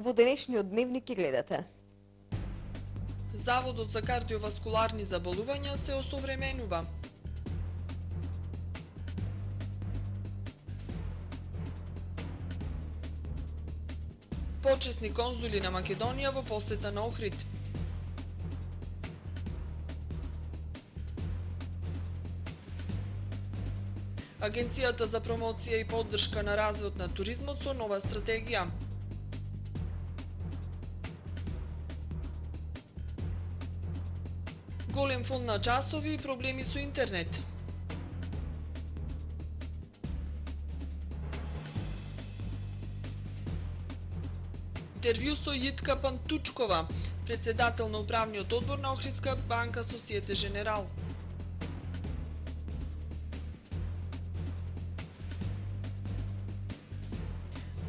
во денешниот дневник ги гледате. Заводот за кардиоваскуларни заболувања се осовременува. Почесни конзули на Македонија во посета на Охрид. Агенцијата за промоција и поддршка на развојот на туризмот со нова стратегија. Голем фонд на часови и проблеми со интернет. Интервју со Јитка Пантучкова, председател на управниот одбор на Охридска банка Сосиете Женерал.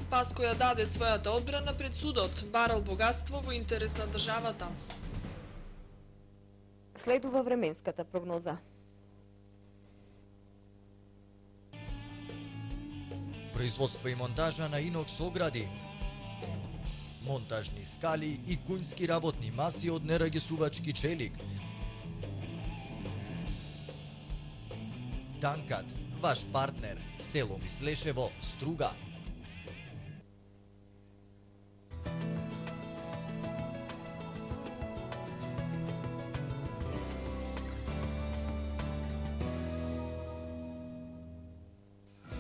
Пас која даде својата одбрана пред судот, барал богатство во интерес на државата. Следува временската прогноза. Производство и монтажа на инокс огради, монтажни скали и кунски работни маси од нерагесувачки челик. Данкат, ваш партнер, село Мислешево, Струга.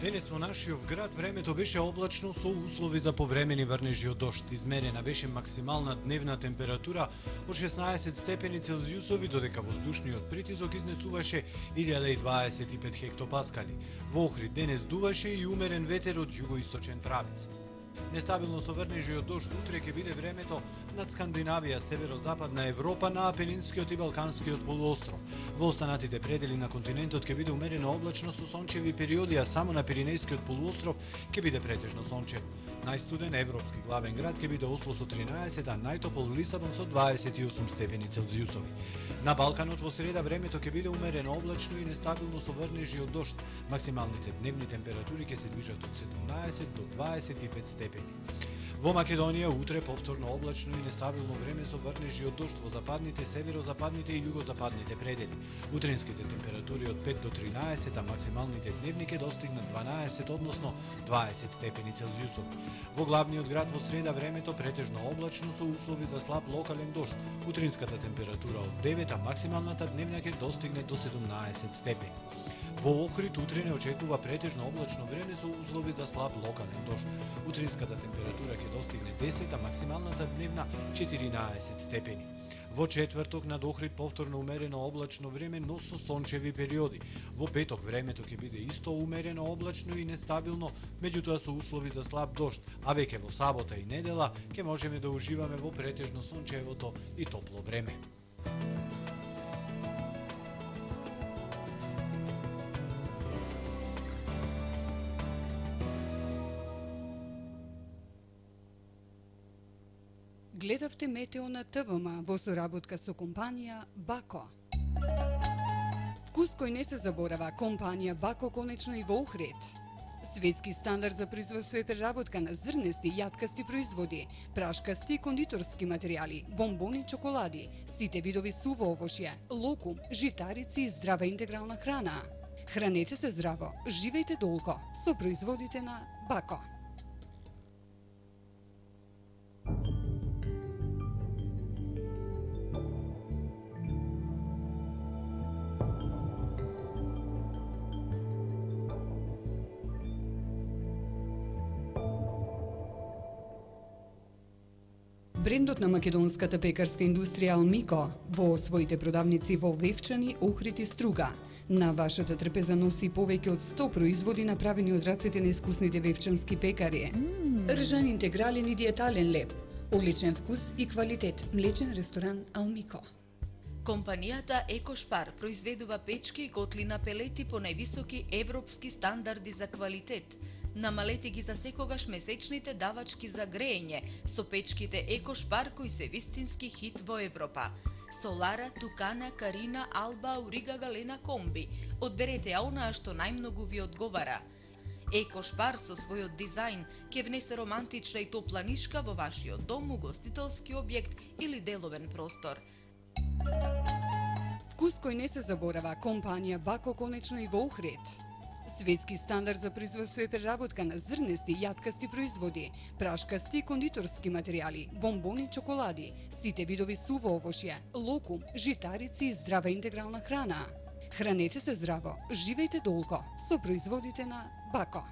Денес во нашиот град времето беше облачно со услови за повремени врнежи од дожд. Измерена беше максимална дневна температура од 16 степени Целзиусови, додека воздушниот притисок изнесуваше 1025 хектопаскали. Во Охрид денес дуваше и умерен ветер од југоисточен правец. Нестабилно со врнежи од дожд утре ќе биде времето над Скандинавија, северозападна Европа, на Апенинскиот и Балканскиот полуостров. Во останатите предели на континентот ќе биде умерено облачно со сончеви периоди, а само на Пиренејскиот полуостров ќе биде претежно сончево. Најстуден европски главен град ќе биде Осло со 13, а најтопол Лисабон со 28 степени Целзиусови. На Балканот во среда времето ќе биде умерено облачно и нестабилно со врнежи од дожд. Максималните дневни температури ќе се движат од 17 до 25 степени. Во Македонија утре повторно облачно и нестабилно време со врнежи од дожд во западните, северозападните и југозападните предели. Утринските температури од 5 до 13, а максималните дневни ќе достигнат 12, односно 20 степени Целзиусови. Во главниот град во среда времето претежно облачно со услови за слаб локален дожд. Утринската температура од 9, а максималната дневна ќе достигне до 17 степени. Во Охрид утре не очекува претежно облачно време со услови за слаб локален дожд. Утринската температура ќе достигне 10, а максималната дневна 14 степени. Во четврток над Охрид повторно умерено облачно време, но со сончеви периоди. Во петок времето ќе биде исто умерено облачно и нестабилно, меѓутоа со услови за слаб дожд, а веќе во сабота и недела ќе можеме да уживаме во претежно сончевото и топло време. Гледавте Метео на ТВМ во соработка со компанија Бако. Вкус кој не се заборава, компанија Бако конечно и во Охрид. Светски стандард за производство и преработка на зрнести, јаткасти производи, прашкасти и кондиторски материјали, бомбони, чоколади, сите видови суво овошје, локум, житарици и здрава интегрална храна. Хранете се здраво, живејте долго со производите на Бако. Брендот на македонската пекарска индустрија Алмико во своите продавници во Вевчани, Охрид и Струга. На вашата трпеза носи повеќе од 100 производи направени од рацете на искусните вевчански пекари. Ржан интегрален и диетален леп, одличен вкус и квалитет, млечен ресторан Алмико. Компанијата Екошпар произведува печки и котли на пелети по највисоки европски стандарди за квалитет. Намалете ги за секогаш месечните давачки за греење со печките Екошпар кои се вистински хит во Европа. Солара, Тукана, Карина, Алба, Аурига, Галена, Комби. Одберете ја онаа што најмногу ви одговара. Екошпар со својот дизајн ќе внесе романтична и топла нишка во вашиот дом, угостителски објект или деловен простор. Вкус кој не се заборава, компанија Бако конечно и во Охрид. Светски стандард за производство и преработка на зрнести, јаткасти производи, прашкасти и кондиторски материјали, бомбони, чоколади, сите видови суво овошје, локум, житарици и здрава интегрална храна. Хранете се здраво, живејте долго со производите на Бако.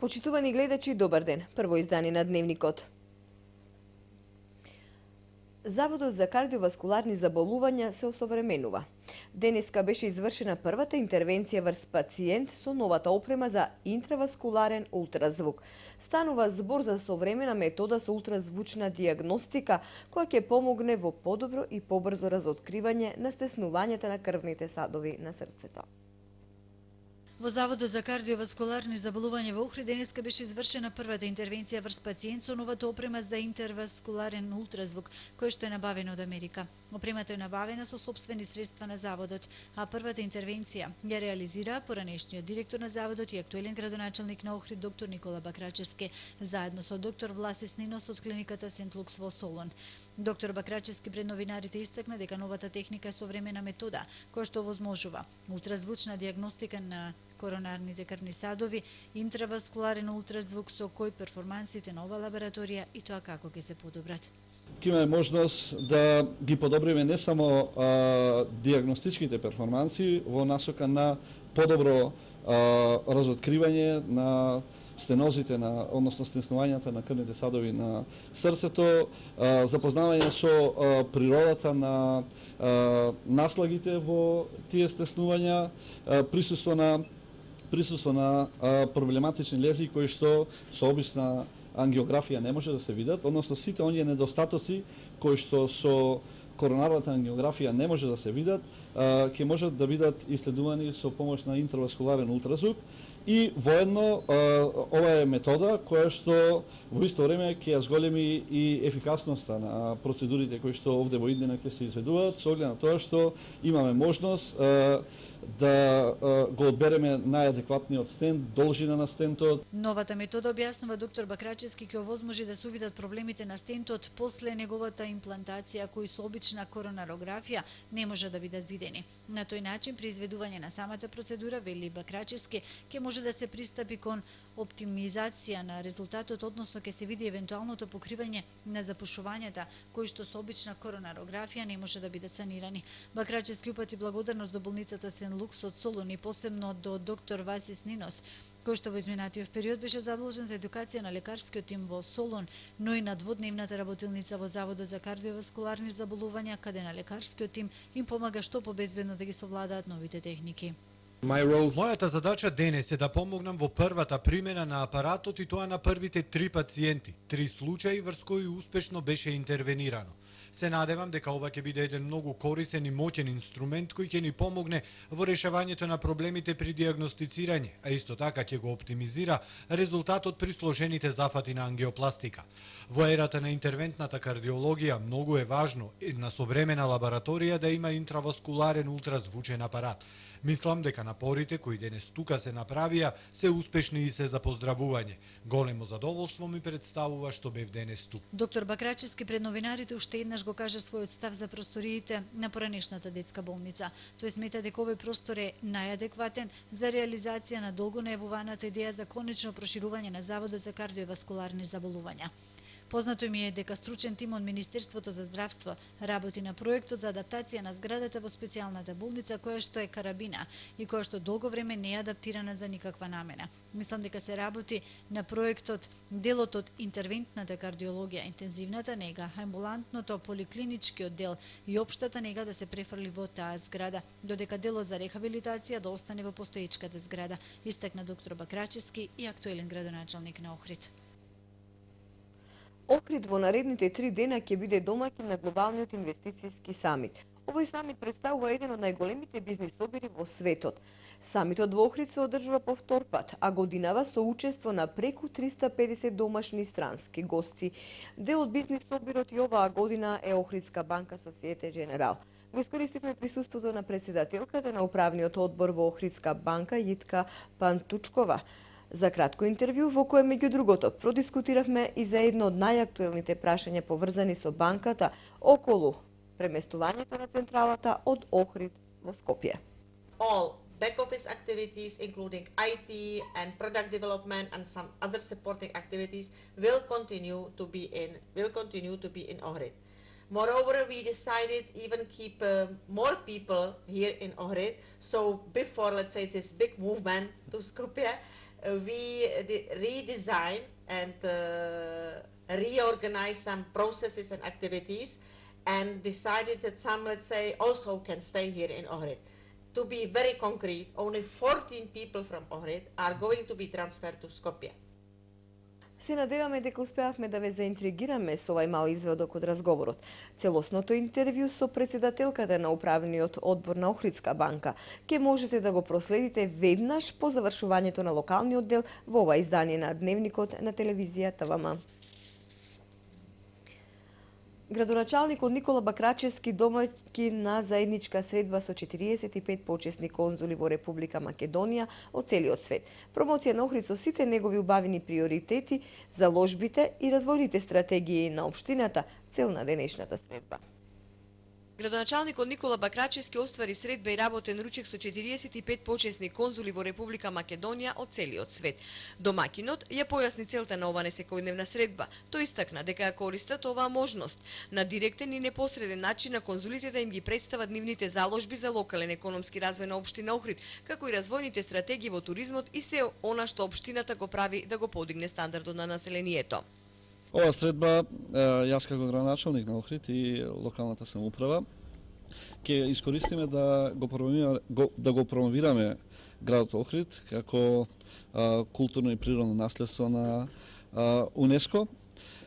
Почитувани гледачи, добар ден. Прво издание на Дневникот. Заводот за кардиоваскуларни заболувања се осовременува. Денеска беше извршена првата интервенција врз пациент со новата опрема за интраваскуларен ултразвук. Станува збор за современа метода со ултразвучна диагностика, која ќе помогне во подобро и побрзо разоткривање на стеснувањата на крвните садови на срцето. Во Заводот за кардиоваскуларни заболувања во Охрид денеска беше извршена првата интервенција врз пациент со новата опрема за интерваскуларен ултразвук, кој што е набавена од Америка. Опремата е набавена со сопствени средства на заводот, а првата интервенција ја реализира поранешниот директор на заводот и актуелен градоначелник на Охрид доктор Никола Бакрачевски, заедно со доктор Власис Нинос од клиниката Сент Лукс во Солун. Доктор Бакрачевски пред новинарите истакна дека новата техника е современа метода, која што овозможува ултразвучна диагностика на коронарните крвни садови, интраваскуларен ултразвук со кој перформансите на ова лабораторија и тоа како ќе се подобрат. Ќе имаме можност да ги подобриме не само диагностичките перформанси во насока на подобро разоткривање на стенозите односно стеснувањата на крвните садови на срцето, запознавање со природата на наслагите во тие стеснувања, присуство на проблематични лезии кои што со обична ангиографија не може да се видат, односно сите оние недостатоци кои што со коронарната ангиографија не може да се видат, ќе можат да бидат исследувани со помош на интраваскуларен ултразвук. И воедно ова е метода која што во исто време ќе ја зголеми и ефикасноста на процедурите кои што овде во иднина ќе се изведуваат, со оглед на тоа што имаме можност да го одбереме најадекватниот стент, должина на стентот. Новата метода, објаснува доктор Бакрачевски, ќе овозможи да се увидат проблемите на стентот после неговата имплантација, кои со обична коронарографија не може да бидат видени. На тој начин, при изведување на самата процедура, вели Бакрачевски, ќе може да се пристапи кон оптимизација на резултатот, односно ќе се види евентуалното покривање на запушувањата, кои што со обична коронарографија не може да бидат санирани. Бакрачевски упати благодарност до болницата Сен Лукс од Солун и посебно до доктор Васис Нинос, кој што во изминатиот период беше задолжен за едукација на лекарскиот тим во Солун, но и на дводневната работилница во Заводот за кардиоваскуларни заболувања, каде на лекарскиот тим им помага што побезбедно да ги совладаат новите техники. Мојата задача денес е да помогнам во првата примена на апаратот и тоа на првите 3 пациенти, 3 случаи врз кои успешно беше интервенирано. Се надевам дека ова ќе биде еден многу корисен и моќен инструмент кој ќе ни помогне во решавањето на проблемите при диагностицирање, а исто така ќе го оптимизира резултатот при сложените зафати на ангиопластика. Во ерата на интервентната кардиологија многу е важно една современа лабораторија да има интраваскуларен ултразвучен апарат. Мислам дека напорите кои денес тука се направија се успешни и се за поздравување. Големо задоволство ми представува што бев денес тук. Доктор Бакрачевски пред новинарите уште еднаш го кажа својот став за просториите на поранешната детска болница. Тој смета дека овој простор е најадекватен за реализација на долго најавуваната идеја за конечно проширување на Заводот за кардиоваскуларни заболувања. Познато ми е дека стручен тим од Министерството за здравство работи на проектот за адаптација на зградата во специјалната болница која што е карабина и која што долго време не е адаптирана за никаква намена. Мислам дека се работи на проектот делот од интервентната кардиологија, интензивната нега, амбулантното поликлиничкиот дел и општата нега да се префрли во таа зграда, додека делот за рехабилитација да остане во постоечката зграда, истакна доктор Бакрачевски и актуелен градоначалник на Охрид. Охрид во наредните 3 дена ќе биде домаќин на глобалниот инвестицијски самит. Овој самит представува еден од најголемите бизнис собири во светот. Самитот во Охрид се одржува по втор пат, а годинава со учество на преку 350 домашни и странски гости. Дел од бизнис собирот и оваа година е Охридска банка Societe Generale. Го искористивме присуството на председателката на управниот одбор во Охридска банка Јитка Пантучкова за кратко интервју во кое меѓу другото продискутиравме и за едно од најактуелните прашања поврзани со банката околу преместувањето на централата од Охрид во Скопје. All back office activities including IT and product development and some other supporting activities will continue to be in Ohrid. Moreover, we decided even keep more people here in Ohrid. So before, let's say, this big movement to Skopje, we redesign and reorganize some processes and activities and decided that some, let's say, also can stay here in Ohrid. To be very concrete, only 14 people from Ohrid are going to be transferred to Skopje. Се надеваме дека успеавме да ве заинтригираме со овај мал изведок од разговорот. Целосното интервју со председателката на управниот одбор на Охридска банка ќе можете да го проследите веднаш по завршувањето на локалниот дел во ова издание на Дневникот на телевизија ТВМ. Градоначалникот Никола Бакрачевски домаќин на заедничка средба со 45 почесни конзули во Република Македонија од целиот свет. Промоција на Охрид со сите негови убавени приоритети, заложбите и развојните стратегии на општината, цел на денешната средба. Градоначалникот Никола Бакрачевски оствари средба и работен ручек со 45 почесни конзули во Република Македонија од целиот свет. Домакинот ја појасни целта на ова несекојдневна средба. Тој истакна дека ја користат оваа можност на директен и непосреден начин на конзулите да им ги представат нивните заложби за локален економски развој на општина Охрид, како и развојните стратегии во туризмот и се она што општината го прави да го подигне стандардот на населението. Ова средба, јас како градоначалник на Охрид и локалната самоуправа ќе искористиме да го промовираме градот Охрид како културно и природно наследство на УНЕСКО,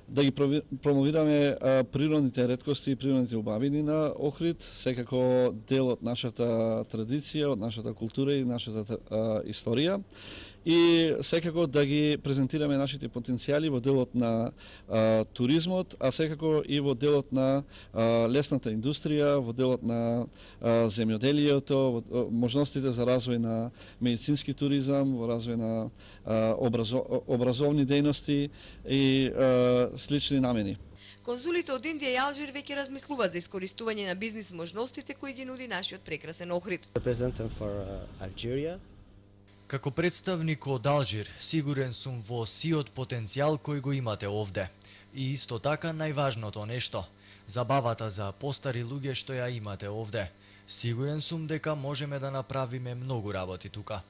да ги промовираме природните реткости и природните убавини на Охрид, секако дел од нашата традиција, од нашата култура и нашата историја. И секако да ги презентираме нашите потенцијали во делот на туризмот, а секако и во делот на лесната индустрија, во делот на земјоделието, можностите за развој на медицински туризам, во развој на образовни дејности и слични намени. Конзулите од Индија и Алжир веќе размислуваат за искористување на бизнис можностите кои ги нуди нашиот прекрасен Охрид. Како представник од Алжир, сигурен сум во сиот потенцијал кој го имате овде. И исто така најважното нешто, забавата за постари луѓе што ја имате овде. Сигурен сум дека можеме да направиме многу работи тука.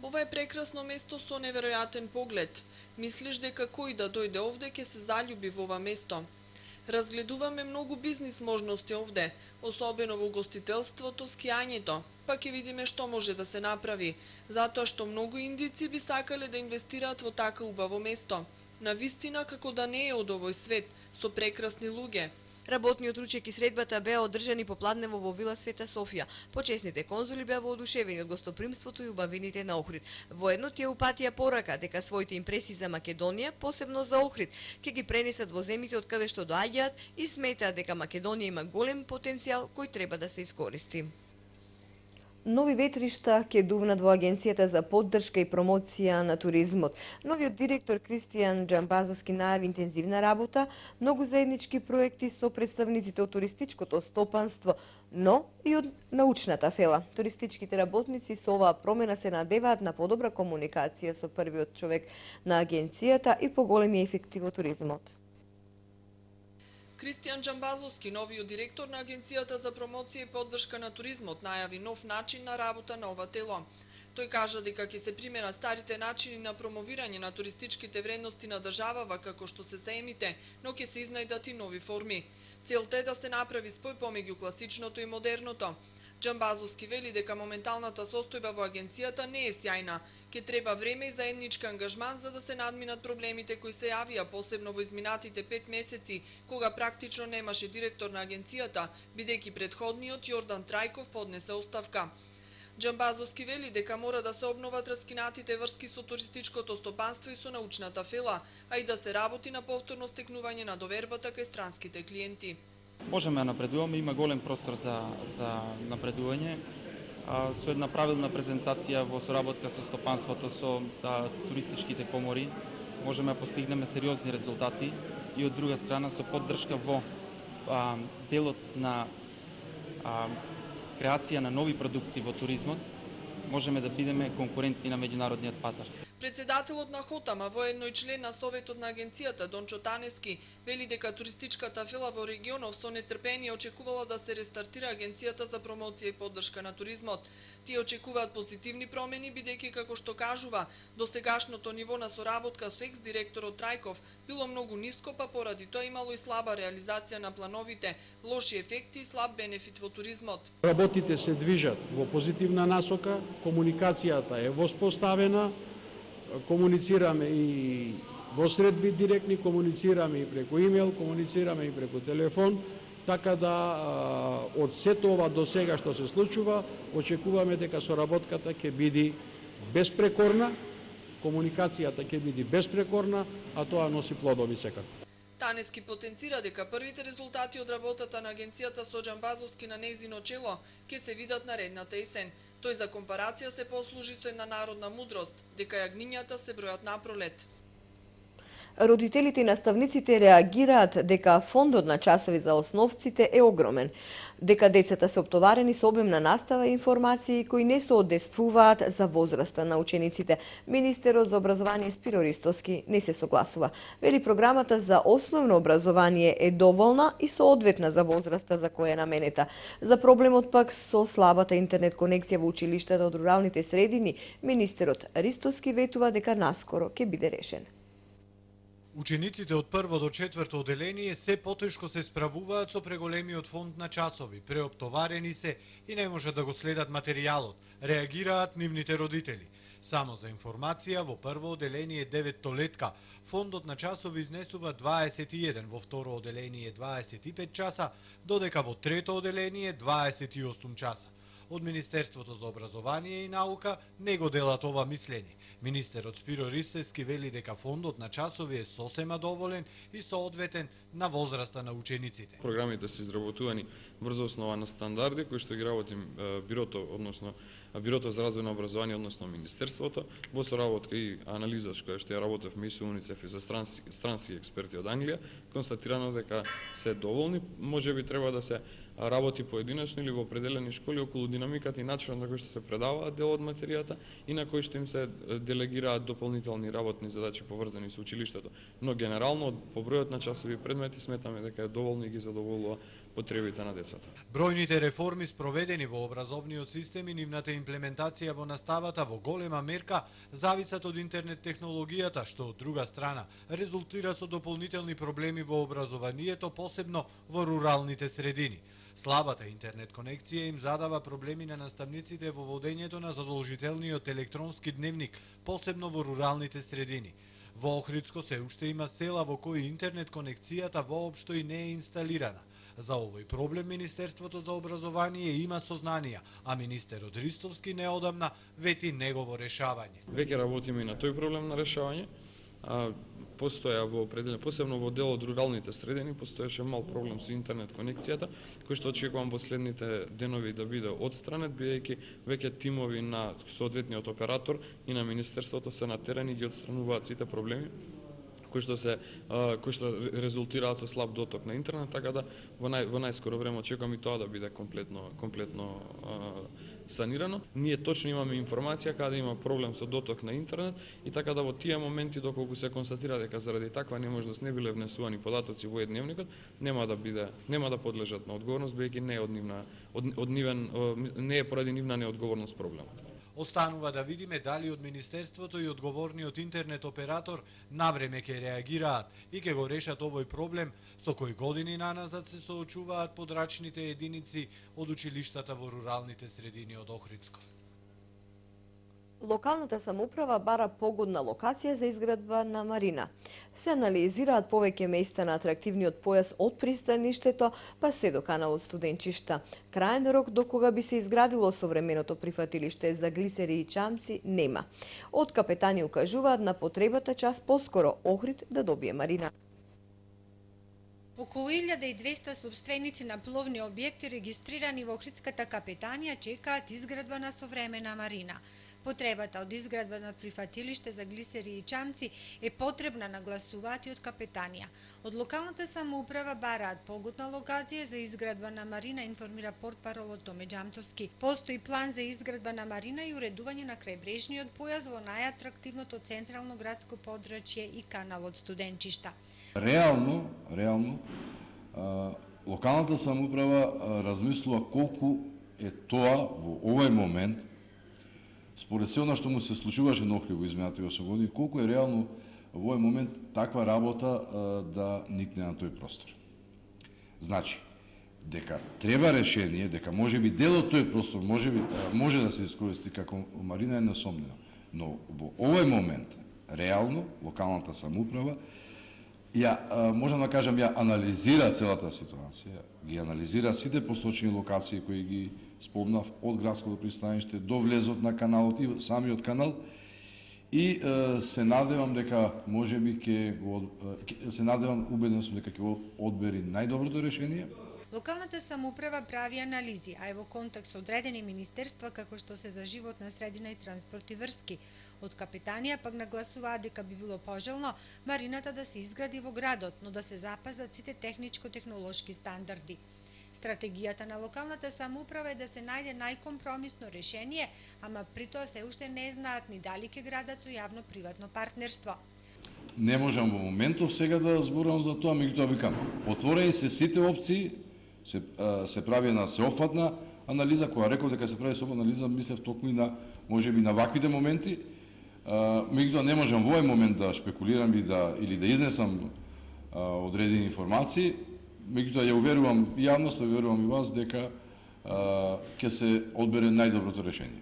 Ова е прекрасно место со неверојатен поглед. Мислиш дека кој да дојде овде ќе се заљуби во ова место. Разгледуваме многу бизнис можности овде, особено во гостителството, скијањето, па ќе видиме што може да се направи, затоа што многу индици би сакале да инвестираат во така убаво место. Навистина како да не е од овој свет, со прекрасни луѓе. Работниот ручек и средбата беа одржани попладнево во Вила Света Софија. Почесните конзули беа воодушевени од гостопримството и убавините на Охрид. Воедно тие упатија порака дека своите импресии за Македонија, посебно за Охрид, ќе ги пренесат во земјите од каде што доаѓаат и сметаат дека Македонија има голем потенцијал кој треба да се искористи. Нови ветришта ќе дувнат во Агенцијата за поддршка и промоција на туризмот. Новиот директор Кристијан Џамбазовски најави интензивна работа, многу заеднички проекти со представниците од туристичкото стопанство, но и од научната фела. Туристичките работници со оваа промена се надеваат на подобра комуникација со првиот човек на агенцијата и поголеми ефекти во туризмот. Кристијан Џамбазовски, новиот директор на Агенцијата за промоција и поддршка на туризмот, најави нов начин на работа на ова тело. Тој кажа дека ќе се применат старите начини на промовирање на туристичките вредности на државава како што се семите, но ќе се изнајдат и нови форми. Целта е да се направи спој помеѓу класичното и модерното. Џамбазовски вели дека моменталната состојба во агенцијата не е сјајна. Ке треба време и заеднички ангажман за да се надминат проблемите кои се јавија посебно во изминатите 5 месеци, кога практично немаше директор на агенцијата, бидејќи претходниот Јордан Трајков поднесе оставка. Џамбазовски вели дека мора да се обноват раскинатите врски со туристичкото стопанство и со научната фела, а и да се работи на повторно стекнување на довербата кај странските клиенти. Можеме да напредуваме, има голем простор за напредување. Со една правилна презентација во соработка со стопанството, со туристичките комори, можеме да постигнеме сериозни резултати и од друга страна со поддршка во делот на креација на нови продукти во туризмот, можеме да бидеме конкурентни на меѓународниот пазар. Председателот на ХОТАМ, а воедно и член на Советот на агенцијата Дончо Танески, вели дека туристичката фела во регионов со нетрпение очекувала да се рестартира Агенцијата за промоција и поддршка на туризмот. Тие очекуваат позитивни промени, бидејќи како што кажува, досегашното ниво на соработка со екс-директорот Трајков било многу ниско, па поради тоа имало и слаба реализација на плановите, лоши ефекти и слаб бенефит во туризмот. Работите се движат во позитивна насока, комуникацијата е воспоставена, комуницираме и во средби директни, комуницираме и преку имејл, комуницираме и преку телефон, така да од сето ова до сега што се случува, очекуваме дека соработката ќе биде безпрекорна, комуникацијата ќе биде безпрекорна, а тоа носи плодови секако. Танески потенцира дека првите резултати од работата на агенцијата со Џамбазовски на нејзино чело ќе се видат наредната есен. Тој за компарација се послужи со една народна мудрост, дека јагнињата се бројат на пролет. Родителите и наставниците реагираат дека фондот на часови за основците е огромен, дека децата се оптоварени со обем на настава и информации кои не соодействуваат за возраста на учениците. Министерот за образование Спиро Ристовски не се согласува. Вели програмата за основно образование е доволна и соодветна за возраста за која е наменета. За проблемот пак со слабата интернет конекција во училиштата од руралните средини, министерот Ристовски ветува дека наскоро ќе биде решен. Учениците од прво до четврто оделение се потешко се справуваат со преголемиот фонд на часови, преоптоварени се и не можат да го следат материјалот, реагираат нивните родители. Само за информација, во прво оделение 9-толетка, фондот на часови изнесува 21, во второ оделение 25 часа, додека во трето оделение 28 часа. Од Министерството за образование и наука не го делат ова мислење. Министерот Спиро Ристовски вели дека фондот на часови е сосема доволен и соодветен на возраста на учениците. Програмите се изработувани врз основа на стандарди кои што ги работи бирото, односно Бирото за развој на образование, односно Министерството, во соработка и анализа која што ја работев МИСУ, УНИЦЕФ и за странски експерти од Англија, констатирано дека се доволни, можеби треба да се работи поединечно или во определени школи околу динамиката и начинот на кој што се предаваат дел од материјата и на кој што им се делегираат дополнителни работни задачи поврзани со училиштето. Но генерално по бројот на часови предмети сметаме дека е доволно и ги задоволува потребите на децата. Бројните реформи спроведени во образовниот систем и нивната имплементација во наставата во голема мерка зависат од интернет технологијата, што од друга страна резултира со дополнителни проблеми во образованието, посебно во руралните средини. Слабата интернет конекција им задава проблеми на наставниците во водењето на задолжителниот електронски дневник, посебно во руралните средини. Во Охридско се уште има села во кои интернет конекцијата воопшто и не е инсталирана. За овој проблем Министерството за образование има сознанија, а министерот Ристовски неодамна вети негово решавање. Веќе работиме и на тој проблем на решавање. постоја во определен, посебно во дел од руралните средини, постоеше мал проблем со интернет конекцијата, кој што очекувам во следните денови да биде отстранет, бидејќи веќе тимови на соодветниот оператор и на Министерството се на терен и ги отстрануваат сите проблеми кои што резултираат со слаб доток на интернет, така да во најскоро време очекувам и тоа да биде комплетно санирано. Ние точно имаме информација каде има проблем со доток на интернет и така да во тие моменти доколку се констатира дека заради таква неможност не биле внесувани податоци во едневникот, нема да подлежат на одговорност, бидејќи не е поради нивна неодговорност проблемот. Останува да видиме дали од Министерството и одговорниот интернет оператор навреме ќе реагираат и ќе го решат овој проблем со кој години наназад се соочуваат подрачните единици од училиштата во руралните средини од Охридско. Локалната самоуправа бара погодна локација за изградба на марина. Се анализираат повеќе места на атрактивниот појас од пристаништето па се до каналот Студенчишта. Краен рок до кога би се изградило современото прифатилиште за глисери и чамци нема. Од капетани укажуваат на потребата час поскоро Охрид да добие марина. Околу 1200 собственици на пловни објекти регистрирани во Охридската капетанија чекаат изградба на современа марина. Потребата од изградба на прифатилиште за глисери и чамци е потребна, нагласуваат и од капетанија. Од локалната самоуправа бараат погодна локација за изградба на марина, информира портпаролот Томе Џамтовски. Постои план за изградба на марина и уредување на крајбрежниот појас во најатрактивното централно градско подрачје и каналот Студенчишта. Реално, локалната самоуправа размислува колку е тоа во овој момент, според се она што му се случуваше на Охрид во изминатите 8 години, колку е реално во овој момент таква работа да никне на тој простор. Значи, дека треба решение, дека можеби дел од тој простор може да се искористи како марина е несомнено, но во овој момент реално локалната самоуправа можам да кажам, анализира целата ситуација, ги анализира сите посочени локации кои ги спомнав, од градското пристаниште до влезот на каналот и самиот канал, и се надевам дека можеби убеден сум дека ќе го одбери најдоброто решение. Локалната самоуправа прави анализи, а е во контакт со одредени министерства како што се за животна средина и транспорт и врски. Од капетанија пак нагласуваат дека би било пожелно марината да се изгради во градот, но да се запазат сите техничко-технолошки стандарди. Стратегијата на локалната самоуправа е да се најде најкомпромисно решение, ама при тоа се уште не знаат ни дали ќе градат со јавно-приватно партнерство. Не можам во моментов сега да зборувам за тоа, меѓутоа викам, отворени се сите опции, се прави една сеопфатна анализа, која реков дека се прави сеопфатна анализа, мислев токму и на можеби на ваквите моменти. Меѓутоа не можам во овој момент да шпекулирам или да изнесам одредени информации. Меѓутоа ја уверувам јавност, ја уверувам и вас дека ќе се одбере најдоброто решение.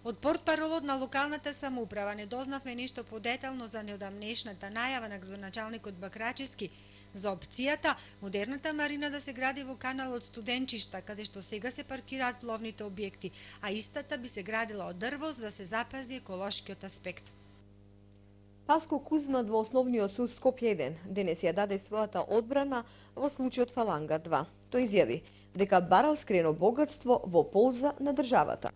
Од портпаролот на локалната самоуправа не дознавме нешто подетално за неодамнешната најава на градоначалникот Бакрачевски за опцијата модерната марина да се гради во каналот Студенчишта, каде што сега се паркираат пловните објекти, а истата би се градила од дрво за да се запази еколошкиот аспект. Паско Кузман во Основниот суд Скопје 1 денес ја даде својата одбрана во случајот Фаланга 2. Тој изјави дека барал скрено богатство во полза на државата.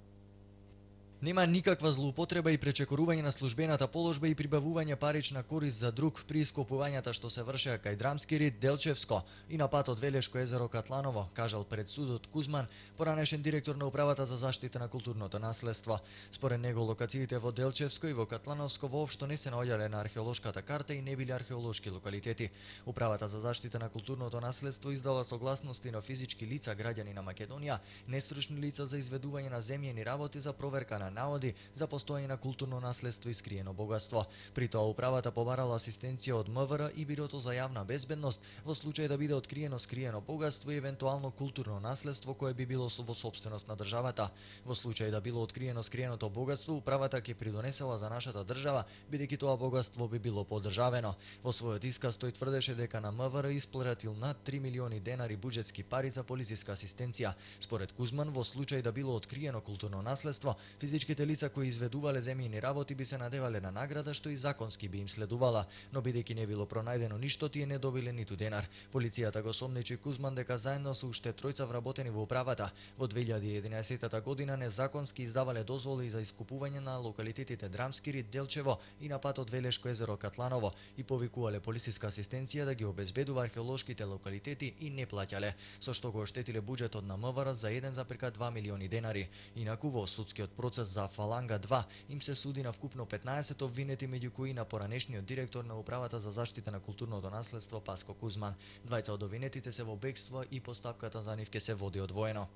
Нема никаква злоупотреба и пречекорување на службената положба и прибавување парична корист за друг при ископувањата што се вршеа кај Драмски рид, Делчевско и на патот Велешко езеро Катланово, кажал пред судот Кузман, поранешен директор на Управата за заштита на културното наследство. Според него локациите во Делчевско и во Катлановско воопшто не се наоѓале на археолошката карта и не биле археолошки локалитети. Управата за заштита на културното наследство издала согласности на физички лица граѓани на Македонија, нестручни лица за изведување на земјени работи за проверка на наводи за постојање на културно наследство и скриено богатство. При тоа управата побарала асистенција од МВР и Бирото за јавна безбедност во случај да биде откриено скриено богатство и евентуално културно наследство кое би било во собственост на државата. Во случај да било откриено скриеното богатство, управата ќе придонесела за нашата држава, бидејќи тоа богатство би било подржавено. Во својот исказ тој тврдеше дека на МВР исплатил над 3 милиони денари буџетски пари за полициска асистенција. Според Кузман, во случај да било откриено културно наследство, физички Физичките лица кои изведувале земјини работи би се надевале на награда што и законски би им следувала, но бидејќи не било пронајдено ништо, тие не добиле ниту денар. Полицијата го сомничи Кузман дека заедно со уште тројца вработени во управата во 2011 година незаконски издавале дозволи за искупување на локалитетите Драмски рид, Делчево и на патот Велешко езеро Катланово и повикувале полициска асистенција да ги обезбедува археолошките локалитети и не плаќале, со што го оштетиле буџетот на МВР за 1,2 милиони денари. Инаку во судскиот процес за Фаланга 2 им се суди на вкупно 15 обвинети, меѓу кои на поранешниот директор на управата за заштита на културното наследство Паско Кузман. Двајца од обвинетите се во бегство и постапката за нив ќе се води одвоено.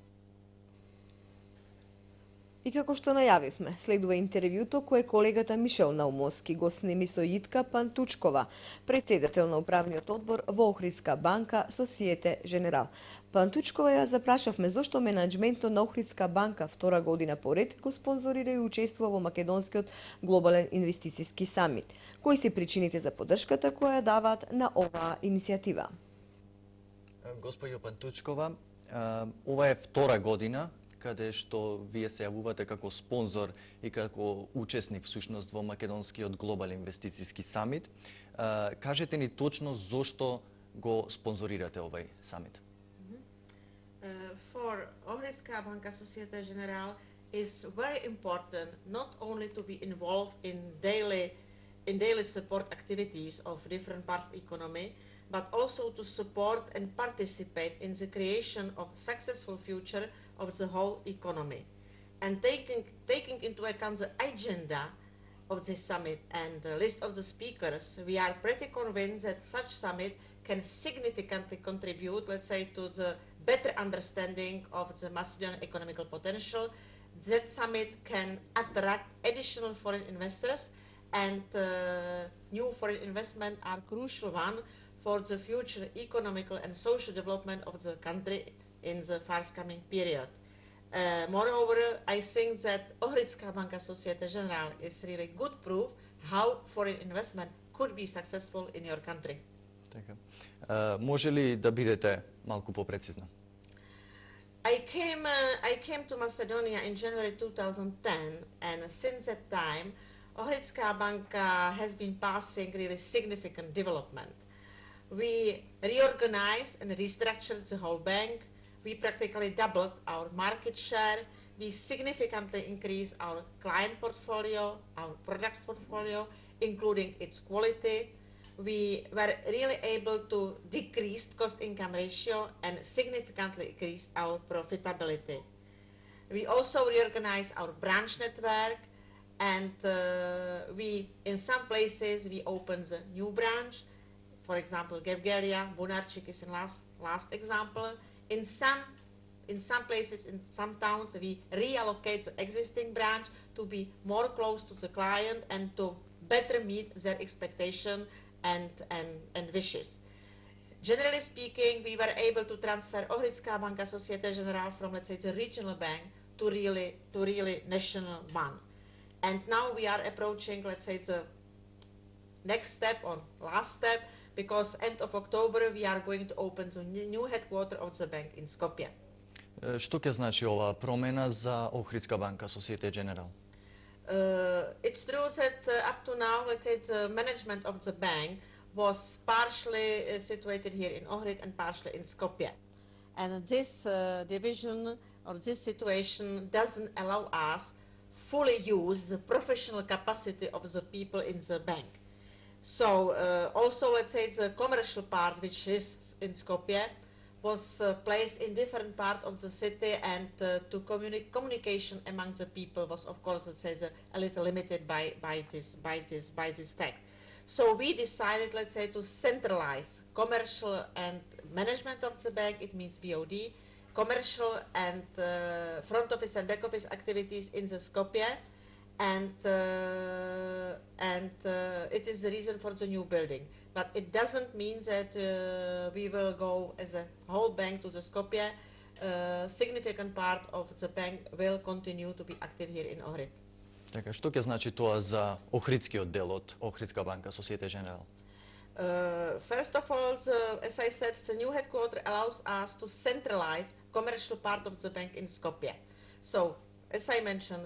И како што најавивме, следува интервјуто кое колегата Мишел Наумовски го снеми со Јитка Пантучкова, председател на управниот одбор во Охридска банка Societe Generale. Пантучкова ја запрашавме зошто менаџментот на Охридска банка втора година поред го спонзорира и учествува во Македонскиот глобален инвестициски самит. Кои се причините за поддршката која даваат на оваа иницијатива? Господјо Пантучкова, ова е втора година каде што вие се јавувате како спонзор и како учесник всушност во Македонскиот глобален инвестициски самит. Кажете ни точно зошто го спонзорирате овај самит? For Ohridska Banka Societe Generale is very important not only to be involved in daily support activities of different parts of the economy, but also to support and participate in the creation of successful future of the whole economy. And taking into account the agenda of this summit and the list of the speakers, we are pretty convinced that such summit can significantly contribute, let's say, to the better understanding of the Macedonian economical potential. That summit can attract additional foreign investors, and new foreign investment are crucial one for the future economical and social development of the country in the forthcoming period. Moreover, I think that Ohridska Banka Societe Generale is really good proof how foreign investment could be successful in your country. Така. Може ли да бидете малку попрецизна? I came to Macedonia in January 2010, and since that time, Ohridska Banka has been passing really significant development. We reorganized and restructured the whole bank. We practically doubled our market share. We significantly increased our client portfolio, our product portfolio, including its quality. We were really able to decrease cost-income ratio and significantly increase our profitability. We also reorganized our branch network, and in some places we opened a new branch. For example, Gevgelia, Bunarchik is the last example. In some places, in some towns, we reallocate the existing branch to be more close to the client and to better meet their expectation and wishes. Generally speaking, we were able to transfer Ohridska Banka Societe Generale from, let's say, the regional bank to really national one. And now we are approaching, let's say, the next step or last step, because end of October we are going to open the new headquarters of the bank in Skopje. Што ќе значи оваа промена за Охридска банка Societe Generale? It's true that up to now, let's say, the management of the bank was partially situated here in Ohrid and partially in Skopje. And this division or this situation doesn't allow us fully use the professional capacity of the people in the bank. So also, let's say, the commercial part, which is in Skopje, was placed in different part of the city, and to communication among the people was, of course, let's say, a little limited by this fact. So we decided, let's say, to centralize commercial and management of the bank. It means BOD, commercial and front office and back office activities in the Skopje, and it is the reason for the new building. But it doesn't mean that we will go as a whole bank to the Skopje. Significant part of the bank will continue to be active here in Ohrid. Така, што ќе значи тоа за Охридскиот дел од Охридска банка Societe Generale? First of all, as I said, the new headquarters allows us to centralize commercial part of the bank in Skopje. So, as I mentioned,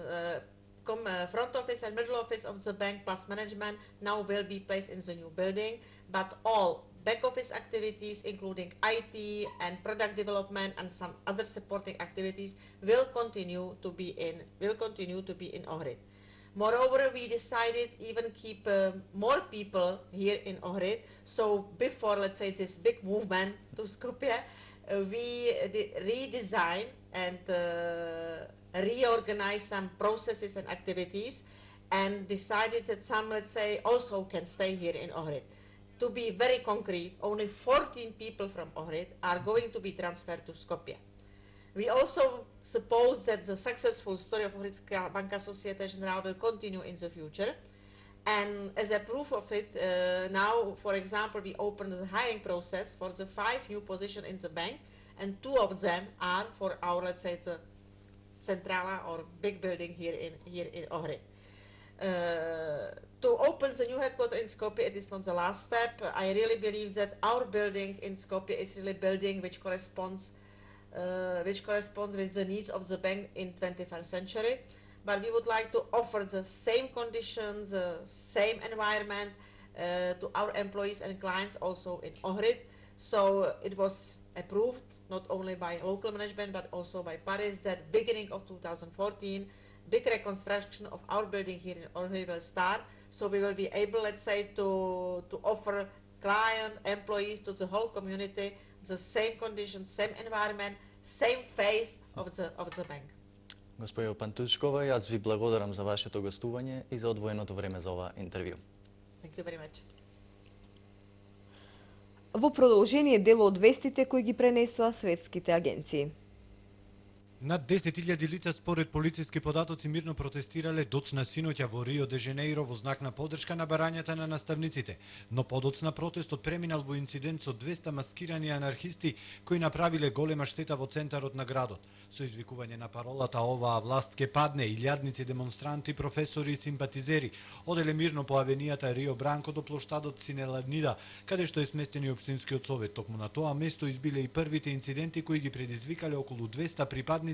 front office and middle office of the bank plus management now will be placed in the new building, but all back office activities, including IT and product development and some other supporting activities, will continue to be in Ohrid. Moreover, we decided even keep more people here in Ohrid. So before, let's say, this big movement to Skopje, we redesign and reorganize some processes and activities, and decided that some, let's say, also can stay here in Ohrid. To be very concrete, only 14 people from Ohrid are going to be transferred to Skopje. We also suppose that the successful story of Ohridská banka Société Générale will continue in the future. And as a proof of it, now, for example, we opened the hiring process for the 5 new positions in the bank, and 2 of them are for our, let's say, the Centrala or big building here in Ohrid. To open the new headquarters in Skopje, it is not the last step. I really believe that our building in Skopje is really a building which corresponds with the needs of the bank in 21st century. But we would like to offer the same conditions, the same environment to our employees and clients also in Ohrid. So it was approved not only by local management but also by Paris that beginning of 2014, big reconstruction of our building here in Ohrid will start. So we will be able, let's say, to offer client, employees, to the whole community the same conditions, same environment, same face of the bank. Госпоѓо Пантучкова, јас ви благодарам за вашето гостување и за одвоеното време за ова интервју. Thank you very much. Во продолжение дел од вестите кои ги пренесоа светските агенции. Над 10.000 лица според полициски податоци мирно протестирале доцна синоќа во Рио де Женеиро во знак на поддршка на барањата на наставниците, но подоцна протестот преминал во инцидент со 200 маскирани анархисти кои направиле голема штета во центарот на градот. Со извикување на паролата "Оваа власт ке падне", илјадници демонстранти, професори и симпатизери оделе мирно по авенијата Рио Бранко до плоштадот Синеладнида, каде што е сместен и општинскиот совет. Токму на тоа место избиле и првите инциденти кои ги предизвикале околу 200 припадници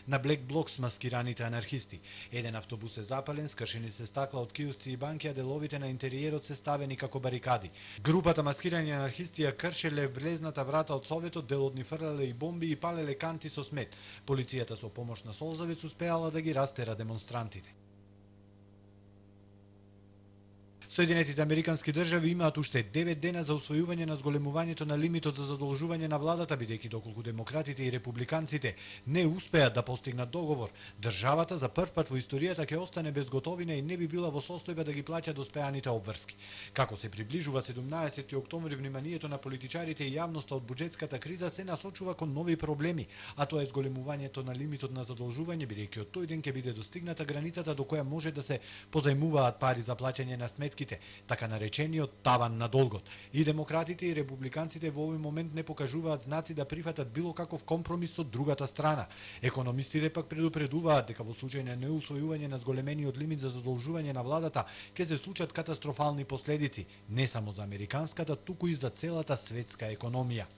на Блек Блок с маскираните анархисти. Еден автобус е запален, скршени се стакла од киосци и банки, а деловите на интериерот се ставени како барикади. Групата маскирани анархисти ја кршеле влезната врата од Советот, дел од нив фрлеле и бомби и палеле канти со смет. Полицијата со помош на солзавец успеала да ги растера демонстрантите. Соединетите американски држави имаат уште 9 дена за усвојување на зголемувањето на лимитот за задолжување на владата, бидејќи доколку демократите и републиканците не успеат да постигнат договор, државата за прв пат во историјата ќе остане без готовина и не би била во состојба да ги плаќа доспеаните обврски. Како се приближува 17 октомври, вниманието на политичарите и јавноста од буџетската криза се насочува кон нови проблеми, а тоа е зголемувањето на лимитот на задолжување, бидејќи од тој ден ќе биде достигната границата до која може да се позајмуваат пари за плаќање на сметки, така наречениот таван на долгот. И демократите и републиканците во овој момент не покажуваат знаци да прифатат било каков компромис со другата страна. Економистите пак предупредуваат дека во случај на неусвојување на зголемениот лимит за задолжување на владата ќе се случат катастрофални последици, не само за американската, туку и за целата светска економија.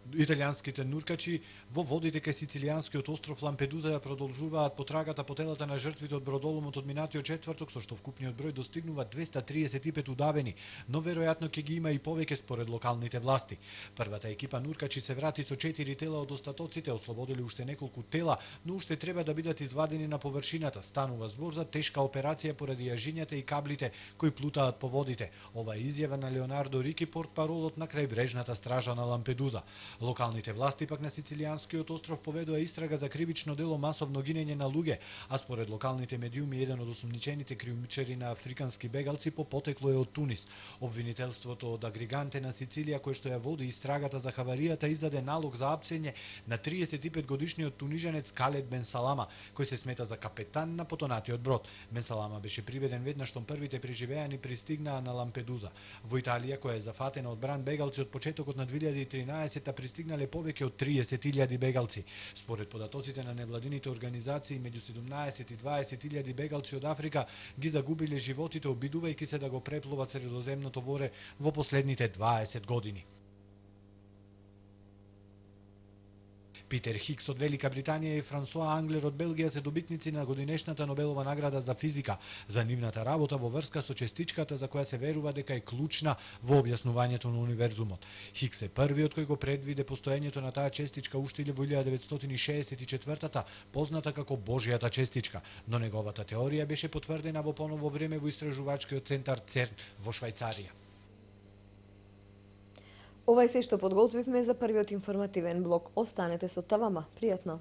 Италијанските нуркачи во водите кај сицилијанскиот остров Лампедуза ја продолжуваат потрагата по телата на жртвите од бродоломот од минатиот четврток, со што вкупниот број достигнува 235 удавени, но веројатно ќе ги има и повеќе според локалните власти. Првата екипа нуркачи се врати со 4 тела од остатоците, ослободили уште неколку тела, но уште треба да бидат извадени на површината. Станува збор за тешка операција поради јажињата и каблите кои плутаат по водите. Ова е изјава на Леонардо Рики, портпаролот на крајбрежната стража на Лампедуза. Локалните власти пак на Сицилијанскиот остров поведува истрага за кривично дело масовно гинење на луѓе, а според локалните медиуми еден од осумничените криумчари на африкански бегалци по потекло е од Тунис. Обвинителството од Агриганте на Сицилија, кој што ја води истрагата за хаваријата, издаде налог за апсење на 35 годишниот тунижанец Калед Бен Салама, кој се смета за капетан на потонатиот брод. Бен Салама беше приведен веднаш штом првите преживеани пристигнаа на Лампедуза. Во Италија, која е зафатена од бран бегалци од почетокот на 2013 пристигнале повеќе од 30.000 бегалци. Според податоците на невладините организации, меѓу 17 и 20.000 бегалци од Африка ги загубиле животите обидувајќи се да го преплуват Средоземното море во последните 20 години. Питер Хикс од Велика Британија и Франсоа Англер од Белгија се добитници на годинешната Нобелова награда за физика за нивната работа во врска со честичката за која се верува дека е клучна во објаснувањето на универзумот. Хикс е првиот кој го предвиде постоењето на таа честичка уште во 1964-та, позната како Божјата честичка, но неговата теорија беше потврдена во поново време во истражувачкиот центар ЦЕРН во Швајцарија. Ова е се што подготвивме за првиот информативен блок. Останете со ТВМ. Пријатно!